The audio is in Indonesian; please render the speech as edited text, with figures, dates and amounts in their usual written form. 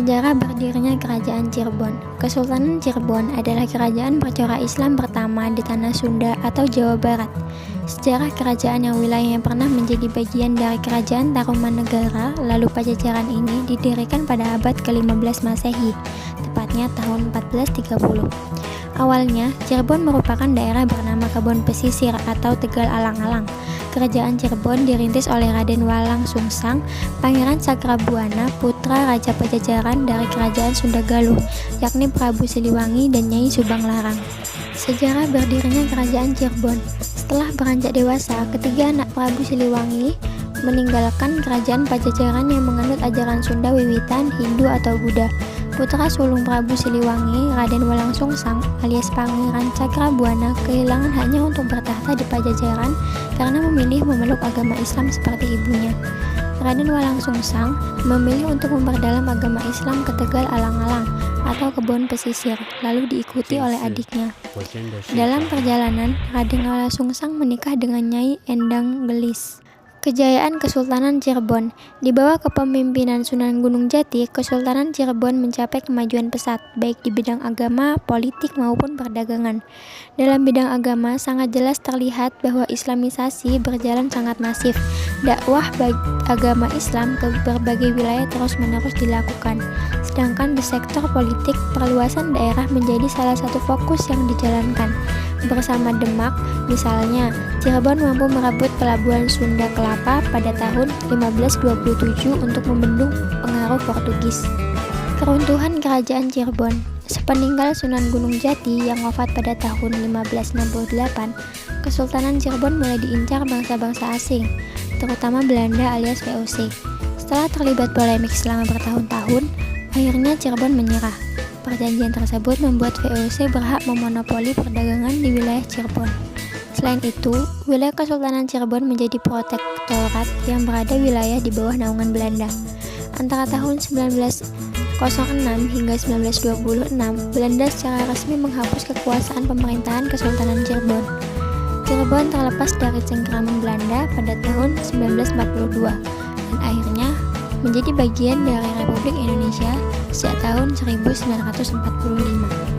Sejarah berdirinya Kerajaan Cirebon. Kesultanan Cirebon adalah kerajaan bercorak Islam pertama di tanah Sunda atau Jawa Barat. Sejarah kerajaan yang wilayahnya pernah menjadi bagian dari Kerajaan Tarumanegara, lalu Pajajaran ini didirikan pada abad ke-15 Masehi, tepatnya tahun 1430. Awalnya, Cirebon merupakan daerah bernama Kebon Pesisir atau Tegal Alang-alang. Kerajaan Cirebon dirintis oleh Raden Walang Sungsang, Pangeran Cakrabuana, putra Raja Pajajaran dari Kerajaan Sunda Galuh, yakni Prabu Siliwangi dan Nyai Subang Larang. Sejarah berdirinya Kerajaan Cirebon. Setelah beranjak dewasa, ketiga anak Prabu Siliwangi meninggalkan Kerajaan Pajajaran yang menganut ajaran Sunda wiwitan, Hindu atau Buddha. Putra sulung Prabu Siliwangi, Raden Walang Sungsang alias Pangeran Cakrabuana, kehilangan haknya untuk bertahta di Pajajaran karena memilih memeluk agama Islam seperti ibunya. Raden Walang Sungsang memilih untuk memperdalam agama Islam ke Tegal Alang-alang atau Kebon Pesisir, lalu diikuti oleh adiknya. Dalam perjalanan, Raden Walang Sungsang menikah dengan Nyai Endang Gelis. Kejayaan Kesultanan Cirebon. Di bawah kepemimpinan Sunan Gunung Jati, Kesultanan Cirebon mencapai kemajuan pesat, baik di bidang agama, politik, maupun perdagangan. Dalam bidang agama, sangat jelas terlihat bahwa Islamisasi berjalan sangat masif. Dakwah agama Islam ke berbagai wilayah terus-menerus dilakukan. Sedangkan di sektor politik, perluasan daerah menjadi salah satu fokus yang dijalankan. Bersama Demak, misalnya, Cirebon mampu merebut pelabuhan Sunda Kelapa pada tahun 1527 untuk membendung pengaruh Portugis. Keruntuhan Kerajaan Cirebon. Sepeninggal Sunan Gunung Jati yang wafat pada tahun 1568, Kesultanan Cirebon mulai diincar bangsa-bangsa asing, terutama Belanda alias VOC. Setelah terlibat polemik selama bertahun-tahun, akhirnya Cirebon menyerah. Perjanjian tersebut membuat VOC berhak memonopoli perdagangan di wilayah Cirebon. Selain itu, wilayah Kesultanan Cirebon menjadi protektorat yang berada wilayah di bawah naungan Belanda. Antara tahun 1906 hingga 1926, Belanda secara resmi menghapus kekuasaan pemerintahan Kesultanan Cirebon. Cirebon terlepas dari cengkraman Belanda pada tahun 1942 dan akhirnya menjadi bagian dari Republik Indonesia sejak tahun 1945.